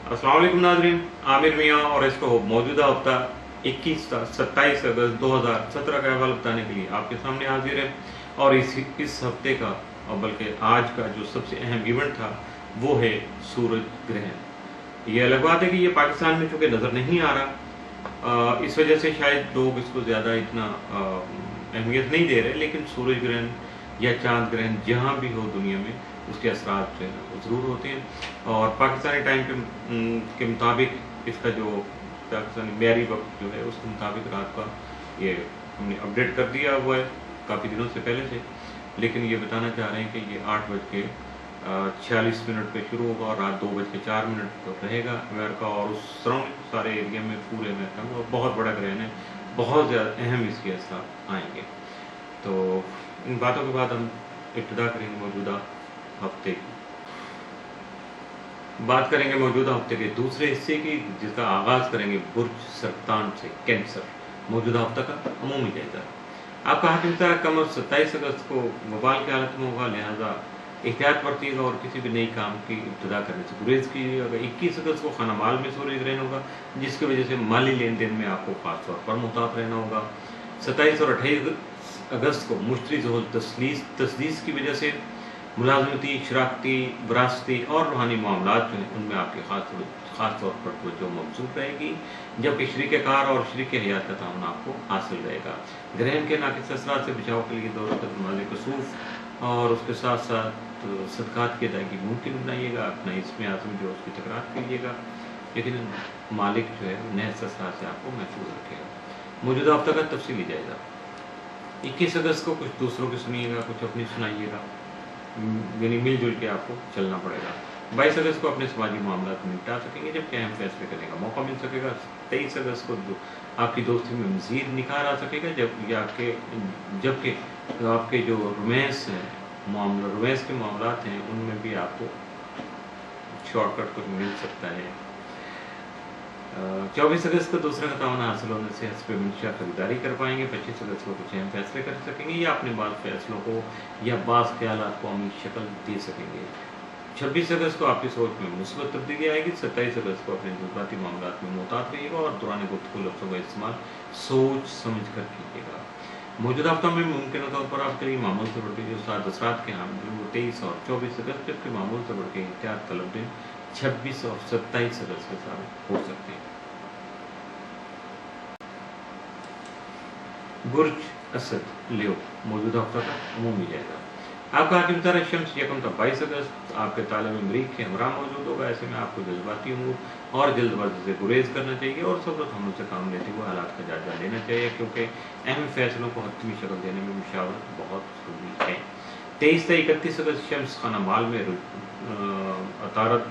अस्सलाम वालेकुम नाज़रीन, आमिर मियाँ और इसको मौजूदा हफ्ता 27 अगस्त 2017 का अहवाल बताने के लिए आपके सामने हाजिर है। और इस हफ्ते का और बल्कि आज का जो सबसे अहम इवेंट था वो है सूरज ग्रहण। ये अलग बात है कि ये पाकिस्तान में चूँकि नज़र नहीं आ रहा, इस वजह से शायद लोग इसको ज़्यादा इतना अहमियत नहीं दे रहे, लेकिन सूरज ग्रहण या चांद ग्रहण जहाँ भी हो दुनिया में उसके असरात जो है वो ज़रूर होते हैं। और पाकिस्तानी टाइम के मुताबिक इसका जो पाकिस्तानी म्यारी वक्त जो है उसके मुताबिक रात का ये हमने अपडेट कर दिया हुआ है काफ़ी दिनों से पहले से, लेकिन ये बताना चाह रहे हैं कि ये 8:46 पे शुरू होगा और रात 2:04 तो रहेगा अमेरिका और उस सराउंडिंग सारे एरिया में, पूरे अमेरिका में। और बहुत बड़ा ग्रहण है, बहुत ज़्यादा अहम इसके असर आएंगे। तो इन बातों के बाद हम इब्तिदा करेंगे मौजूदा हफ्ते की। बात करेंगे मौजूदा हफ्ते के दूसरे हिस्से की, जिसका आगाज़ करेंगे बुर्ज सरतान से, कैंसर। मौजूदा हफ्ता का अमूमी जायजा। आपका हाकिम कमर 27 अगस्त को वबाल की हालत में होगा, लिहाजा एहतियात बरतिएगा और किसी भी नई काम की इब्तिदा करने से गुरेज कीजिएगा। 21 अगस्त को खाना माल में सूरज ग्रहण होगा, जिसकी वजह से माली लेन देन में आपको खास तौर पर मुहतात रहना होगा। 27 और 28 अगस्त को मुश्तरी ज़ुहूल तस्दीस की वजह से मुलाजमती, शराकती, विरासती और रूहानी मामलात जो हैं उनमें आपकी ख़ास तौर पर तवज्जो मबसूत रहेगी, जबकि शरीक कार और शरीक हयात का ताउन आपको हासिल रहेगा। ग्रहण के नाक़िस असरात से बचाव के लिए दौलत माल कसूफ और उसके साथ साथ सदक़ात की अदायगी मुमकिन बनाइएगा। अपना इसमें आज़म जो उसकी तकरार कीजिएगा, लेकिन मालिक जो है नए असरात से आपको महफूज रखेगा। मौजूदा हफ्ता का तफसीली जायजा। 21 अगस्त को कुछ दूसरों की सुनिएगा, कुछ अपनी सुनाइएगा, यानी मिलजुल के आपको चलना पड़ेगा। 22 अगस्त को अपने समाजी मामला निपटा सकेंगे, जबकि अहम फैसले करने का मौका मिल सकेगा। 23 अगस्त को आपकी दोस्ती में मज़ीद निखार आ सकेगा, जबकि आपके जो रोमांस के मामलात हैं उनमें भी आपको शॉर्टकट कुछ मिल सकता है। 24 अगस्त को दूसरा का तावन हासिल होने से हस्ब मंशा खरीदारी कर पाएंगे। 25 अगस्त को कुछ अहम फैसले कर सकेंगे या अपने बाद फैसलों को या बाज़ ख्यालात को अमली शक्ल दे सकेंगे। 26 अगस्त को आपकी सोच में मुस्बत तब्दीली आएगी। 27 अगस्त को अपने जज्बाती मामलात में मुहतात रहिएगा और दौरान गुफ्तगू लफ्ज़ों का इस्तेमाल सोच समझ कर कीजिएगा। मौजूदा हफ्ता में मुमकिन तौर पर आपके लिए मामूल से बढ़ के जो 7 असरात के हम वो 23 और 24 अगस्त, जबकि मामूल से बढ़ के एहतियात तलब दिन 26 और 27 अगस्त के साथ हो सकते हैं। बुर्ज असद लियो। मौजूदा हफ्ता का अमूमी जायजा। आपका हाकिम तारा शम्स यकम था 22 अगस्त आपके तालिब मरीख के हमरा मौजूद होगा। ऐसे में आपको जज्बाती उमूर और जल्दबाजी से गुरेज करना चाहिए और सब्र हमल से काम लेते हुए हालात का जायजा लेना चाहिए, क्योंकि अहम फैसलों को हतमी शक्ल देने में मुशावरत बहुत ज़रूरी है। 23 से 31 अगस्त शम्स खाना माल में अतारत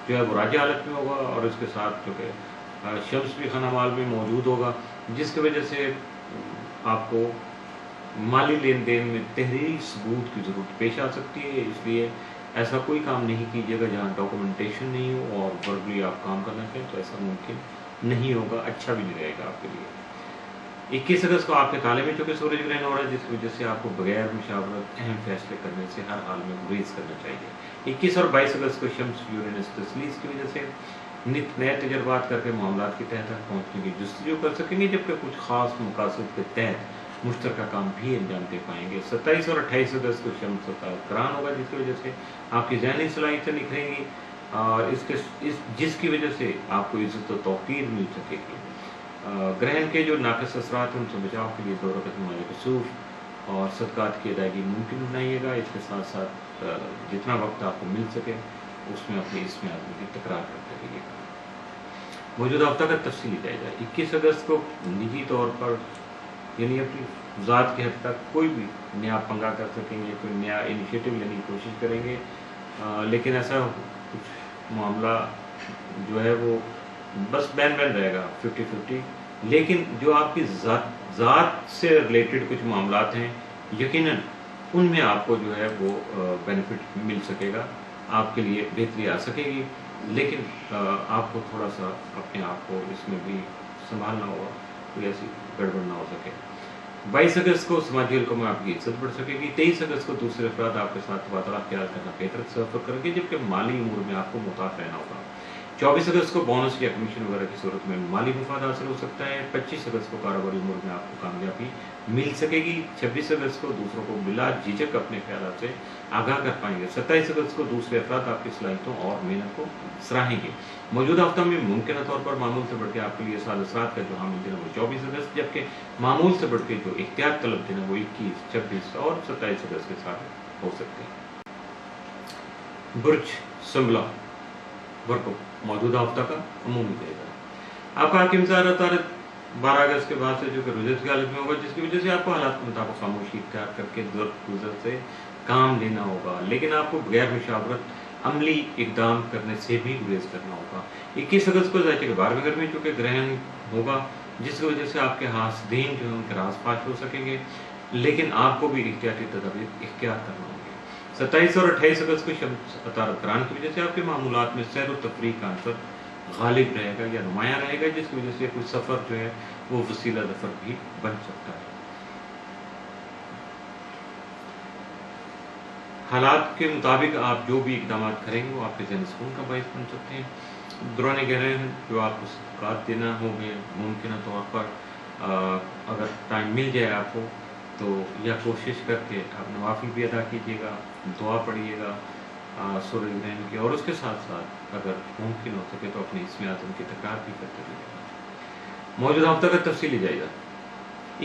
जो है वो राज हालत में होगा और इसके साथ जो कि शम्स भी खाना माल में मौजूद होगा, जिसकी वजह से आपको माली लेन देन में तहरीरी सबूत की ज़रूरत पेश आ सकती है। इसलिए ऐसा कोई काम नहीं कीजिएगा जहाँ डॉक्यूमेंटेशन नहीं हो और वर्बली आप काम करना चाहें, तो ऐसा मुमकिन नहीं होगा, अच्छा भी नहीं रहेगा आपके लिए। 21 अगस्त को आपके ताले में चूँकि सूरज ग्रहण हो रहा है, जिसकी वजह से आपको बगैर मुशावरत अहम फैसले करने से हर हाल में गुरेज करना चाहिए। 21 और 22 अगस्त को शम्स यूरेनस तस्लीस की वजह से नित नए तजर्बात करके मामलात की तह तक पहुँचने की जस्तजू कर सकेंगे, जबकि कुछ ख़ास मकासद के तहत मुश्तरका काम भी अंजाम दे पाएंगे। 27 और 28 अगस्त को शम्स करान होगा, जिसकी वजह से आपकी ज़हनी सलाहियतें निखरेंगी और जिसकी वजह से आपको इज़्ज़त और तौक़ीर मिल सकेगी। ग्रहण के जो नाक़िस असरात हैं उनसे बचाव के लिए दौलत माल कसूफ और सदक़ात की अदायगी मुमकिन बनाइएगा। इसके साथ साथ जितना वक्त आपको मिल सके उसमें अपने इसमें आदमी की तकरार करते रहिएगा। मौजूदा हफ्ता का तफसीली जायजा। 21 अगस्त को निजी तौर पर यानी अपनी ज़ात के हद तक कोई भी नया पंगा कर सकेंगे, कोई नया इनिशिएटिव लेने की कोशिश करेंगे, लेकिन ऐसा कुछ मामला जो है वो बस बैन रहेगा 50-50। लेकिन जो आपकी ज़ात से रिलेटेड कुछ मामलात हैं, यकीनन उनमें आपको जो है वो बेनिफिट मिल सकेगा, आपके लिए बेहतरी आ सकेगी, लेकिन आपको थोड़ा सा अपने आप को इसमें भी संभालना होगा, कोई ऐसी गड़बड़ ना हो सके। 22 अगस्त को समाजी हल्कों में आपकी इज्जत बढ़ सकेगी। 23 अगस्त को दूसरे अफराद आपके साथ तबादला ख्याल करना बेहतर सफर करेंगे, जबकि माली उमूर में आपको मुताफ़ रहना होगा। 24 अगस्त को बोनस या कमीशन वगैरह की सूरत में माली मुफाद हासिल हो सकता है। 25 अगस्त को कारोबारी उम्र में आपको कामयाबी मिल सकेगी। 26 अगस्त को दूसरों को बिला झिझक अपने ख्यालों से आगाह कर पाएंगे। 27 अगस्त को दूसरे अफराद आपकी सलाहियतों और मेहनत को सराहेंगे। मौजूदा हफ्ता में मुमकिन तौर पर मामूल से बढ़ के आपके लिए साल असरात का जो हामिल दिन है वो 24 अगस्त, जबकि मामूल से बढ़ के जो एहतियात तलब दिन है वो 21, 26 और 27 अगस्त के साथ हो सकते हैं। बुर्ज संबला वर्क मौजूदा हफ्ता का अमूमी जायजा। आपका हाकिम ज़ाहिर 12 अगस्त के बाद से जो कि रुजत की हालत में होगा, जिसकी वजह से आपको हालात के मुताबिक खामोशी इख्तियार करके गुजर से काम लेना होगा, लेकिन आपको बगैर मुशावरत अमली इकदाम करने से भी गुरेज करना होगा। 21 अगस्त को जायके के 12वें घर में चूँकि ग्रहण होगा, जिसकी वजह से आपके हासदीन जो है उनके राज फाश हो सकेंगे, लेकिन आपको भी एहतियाती तदाबीर इख्तियार करना होंगे। 27 और 28 अगस्त को शम्स अतारत ग्रान की वजह से आपके मामूलात में सैर और तफरीह का अंसर गालिब रहेगा या नुमाया रहेगा, जिसकी वजह से कोई सफ़र जो है वो वसीला दफर भी बन सकता है। हालात के मुताबिक आप जो भी इकदाम करेंगे वो आपके जहन सुकून का बायस बन सकते हैं। दौरान कह रहे हैं जो आपको सदक़ात देना होंगे, मुमकिन तौर पर अगर टाइम मिल जाए आपको तो यह कोशिश करके आप नवाफिल भी अदा कीजिएगा, दुआ पढ़िएगा सूरज ग्रहण की, और उसके साथ साथ अगर मुमकिन हो सके तो अपने इसमें आज़म की तकरार भी करते रहिएगा। मौजूदा हफ्ता का तफसीली जायजा।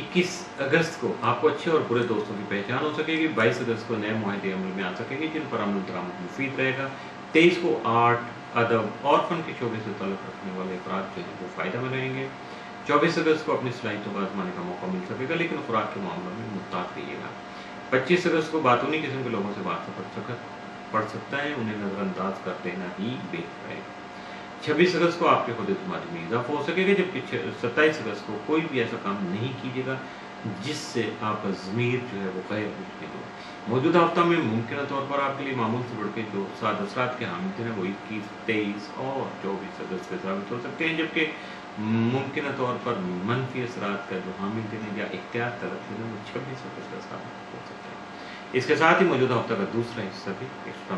21 अगस्त को आपको अच्छे और बुरे दोस्तों की पहचान हो सकेगी। 22 अगस्त को नए मुआहदे अमल में आ सकेंगे जिन पर अमल दरामद मुफीद रहेगा। 23 को आर्ट, अदब और फन के शोबे से ताल्लुक़ रखने वाले अफराद जो हैं वो फ़ायदा में रहेंगे। 24 अगस्त को अपनी सलाहियतों को आजमाने का मौका मिल सकेगा, लेकिन खुराक के मामलों में मुहतात रहिएगा। 25 अगस्त को बातूनी किस्म के लोगों से बात पड़ सकता है, उन्हें नज़रअंदाज कर देना ही बेहतर है। 26 अगस्त को आपके खुद एतमाद में इजाफा हो सकेगा, जबकि 27 अगस्त को कोई भी ऐसा काम नहीं कीजिएगा जिससे आपका ज़मीर जो है वो गैर मुश्किल हो। मौजूदा हफ्ता में मुमकिन तौर पर आपके लिए मामूल से बढ़ के जो साद असरात के हामिल थे वो 21, 23 और 24 अगस्त के साबित हो सकते हैं, जबकि मुमकिन तौर पर मनफी असरात का जो हामिल दिन या एहतियात तलब दिन वो 26 अगस्त का साबित हो सकता है। इसके साथ ही मौजूदा हफ्ता का दूसरा हिस्सा भी एक्सट्रा